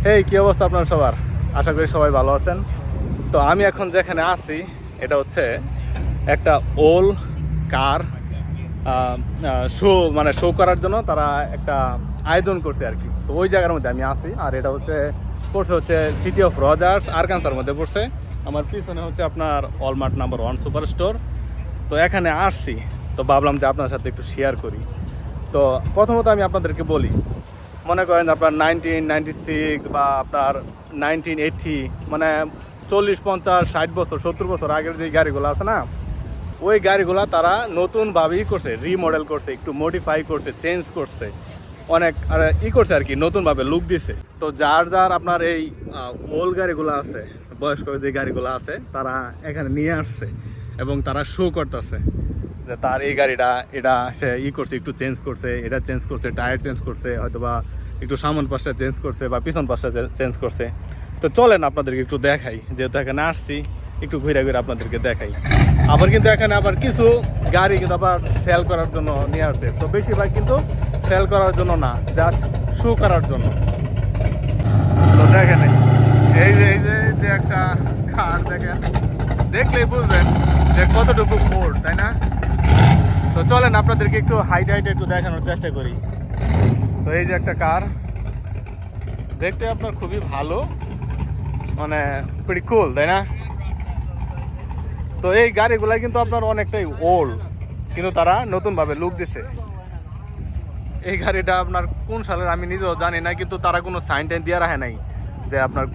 এই কি অবস্থা আপনার সবার? আশা করি সবাই ভালো আছেন। তো আমি এখন যেখানে আছি এটা হচ্ছে একটা ওল্ড কার শো, মানে শো করার জন্য তারা একটা আয়োজন করছে আর কি। তো ওই জায়গার মধ্যে আমি আছি, আর এটা পড়ছে হচ্ছে সিটি অফ রজার্স আরকানসার মধ্যে পড়ছে। আমার পিছনে হচ্ছে আপনার ওয়ালমার্ট নাম্বার 1 সুপার স্টোর। তো এখানে আসছি, তো ভাবলাম যে আপনার সাথে একটু শেয়ার করি। তো প্রথমত আমি আপনাদেরকে বলি, মনে করেন আপনার 1996 বা আপনার 1980, মানে 40, 50, 60 বছর, 70 বছর আগের যে গাড়িগুলো আছে না, ওই গাড়িগুলো তারা নতুনভাবেই করছে, রিমডেল করছে, একটু মডিফাই করছে, চেঞ্জ করছে, অনেক আর করছে আর কি, নতুনভাবে লুক দিছে। তো যার যার আপনার এই ওল্ড গাড়িগুলো আছে, বয়স্ক যে গাড়িগুলো আছে, তারা এখানে নিয়ে আসছে এবং তারা শো করতেছে যে তার এই গাড়িটা এটা সে করছে, একটু চেঞ্জ করছে, এটা চেঞ্জ করছে, টায়ার চেঞ্জ করছে, হয়তো বা একটু সামন পাশটা চেঞ্জ করছে বা পিছন পাশটা চেঞ্জ করছে। তো চলেন আপনাদেরকে একটু দেখাই, যেহেতু এখানে আসছি একটু ঘুরে ঘুরে আপনাদেরকে দেখাই। আবার কিন্তু এখানে আবার কিছু গাড়ি কিন্তু আবার সেল করার জন্য নিয়ে আসছে। তো বেশিরভাগ কিন্তু সেল করার জন্য না, জাস্ট শো করার জন্য। তো দেখেন এই যে একটা কার, দেখেন, দেখলেই বুঝবেন যে কতটুকু ওল্ড, তাই না? তো চলেন আপনাদেরকে একটু হাইট একটু দেখানোর চেষ্টা করি। তো এই যে একটা কার, দেখতে আপনার খুবই ভালো, মানে প্রিটি কুল, তাই না? তো এই গাড়িগুলা কিন্তু আপনার অনেকটাই ওল্ড, কিন্তু তারা নতুনভাবে লুক দিছে। এই গাড়িটা আপনার কোন সালের আমি নিজেও জানি না, কিন্তু তারা কোনো সাইন টাইন দিয়ে রাখে নাই যে আপনার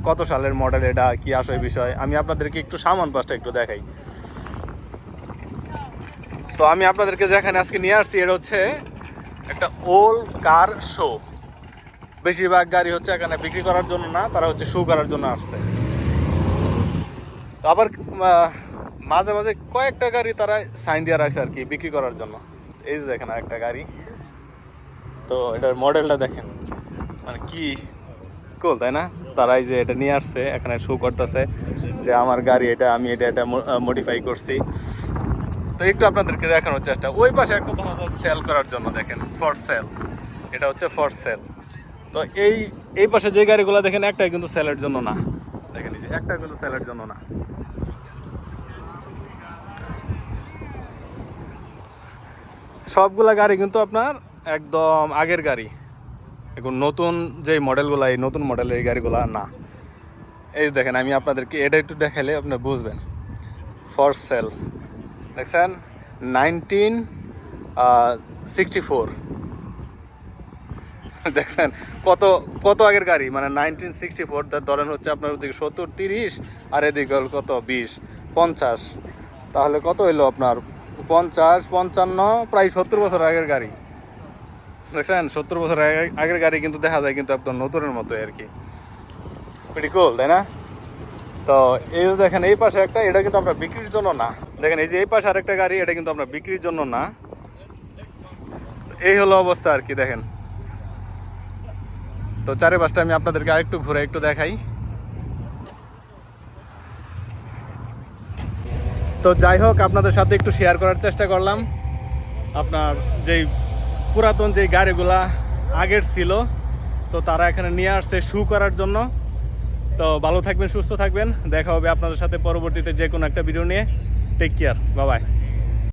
কত সালের মডেল, এটা কি আসে বিষয়। আমি আপনাদেরকে একটু সামান পাশটা একটু দেখাই। তো আমি আপনাদেরকে যেখানে আজকে নিয়ে আসছি, এটা হচ্ছে একটা ওল্ড কার শো। বেশিরভাগ গাড়ি হচ্ছে এখানে বিক্রি করার জন্য না, তারা হচ্ছে শো করার জন্য আসছে। তো আবার মাঝে মাঝে কয়েকটা গাড়ি তারা সাইন দিয়ে রাখছে আর কি, বিক্রি করার জন্য। এই যে দেখেন আরেকটা গাড়ি, তো এটার মডেলটা দেখেন, মানে কি কুল, তাই না? তারা এই যে এটা নিয়ে আসছে, এখানে শো করতেছে যে আমার গাড়ি এটা, আমি এটা মডিফাই করছি। তো একটু আপনাদেরকে দেখানোর চেষ্টা। ওই পাশে একটা দেখা যাচ্ছে সেল করার জন্য, দেখেন, ফর সেল, এটা হচ্ছে ফর সেল। তো এই পাশে যে গাড়িগুলো দেখেন, একটাই কিন্তু সেলের জন্য না, দেখেন, এই যে একটা কিন্তু সেলের জন্য না। সবগুলা গাড়ি কিন্তু আপনার একদম আগের গাড়ি, এখন নতুন যে মডেলগুলো, এই নতুন মডেলের এই গাড়িগুলো না। এই দেখেন, আমি আপনাদেরকে এটা একটু দেখালে আপনি বুঝবেন। ফর সেল, দেখছেন, 1964, দেখছেন কত কত আগের গাড়ি, মানে 1964, ধরেন হচ্ছে আপনার ওদিকে 70, 30, আর এদিকে হল কত 20, 50, তাহলে কত হইলো আপনার 50, 55, প্রায় 70 বছর আগের গাড়ি। দেখছেন, 70 বছর আগের গাড়ি কিন্তু দেখা যায় কিন্তু একদম নতুনের মতো আর কি, প্রিটি কুল, তাই না? তো এই যে দেখেন, এই পাশে একটা, এটা কিন্তু আপনার বিক্রির জন্য না। দেখেন এই যে এই পাশে আরেকটা গাড়ি, এটা কিন্তু আপনার বিক্রির জন্য না। এই হলো অবস্থা আর কি, দেখেন। তো চারিপাশটা আমি আপনাদেরকে আরেকটু ঘুরে একটু দেখাই। তো যাই হোক, আপনাদের সাথে একটু শেয়ার করার চেষ্টা করলাম আপনার যেই পুরাতন যেই গাড়িগুলা আগের ছিল, তো তারা এখানে নিয়ে আসছে শু করার জন্য। তো ভালো থাকবেন, সুস্থ থাকবেন, দেখা হবে আপনাদের সাথে পরবর্তীতে যে কোনো একটা ভিডিও নিয়ে। Take care, bye by.